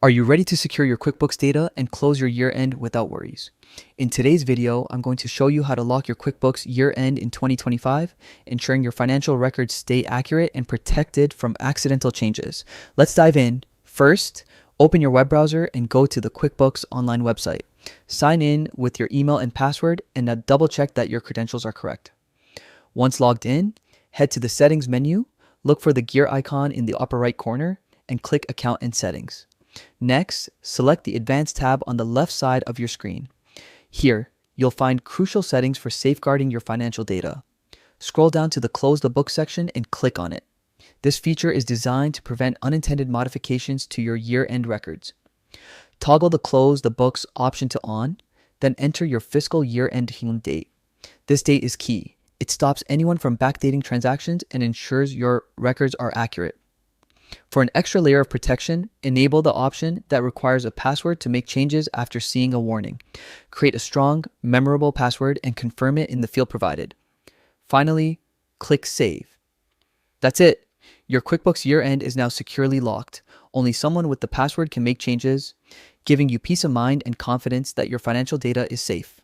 Are you ready to secure your QuickBooks data and close your year-end without worries? In today's video, I'm going to show you how to lock your QuickBooks year-end in 2025, ensuring your financial records stay accurate and protected from accidental changes. Let's dive in. First, open your web browser and go to the QuickBooks online website. Sign in with your email and password and now double check that your credentials are correct. Once logged in, head to the settings menu, look for the gear icon in the upper right corner, and click Account and Settings. Next, select the Advanced tab on the left side of your screen. Here, you'll find crucial settings for safeguarding your financial data. Scroll down to the Close the Book section and click on it. This feature is designed to prevent unintended modifications to your year-end records. Toggle the Close the Books option to On, then enter your fiscal year-ending date. This date is key. It stops anyone from backdating transactions and ensures your records are accurate. For an extra layer of protection, enable the option that requires a password to make changes after seeing a warning. Create a strong, memorable password and confirm it in the field provided. Finally, click Save. That's it. Your QuickBooks year-end is now securely locked. Only someone with the password can make changes, giving you peace of mind and confidence that your financial data is safe.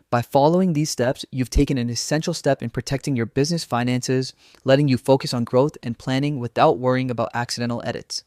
By following these steps, you've taken an essential step in protecting your business finances, letting you focus on growth and planning without worrying about accidental edits.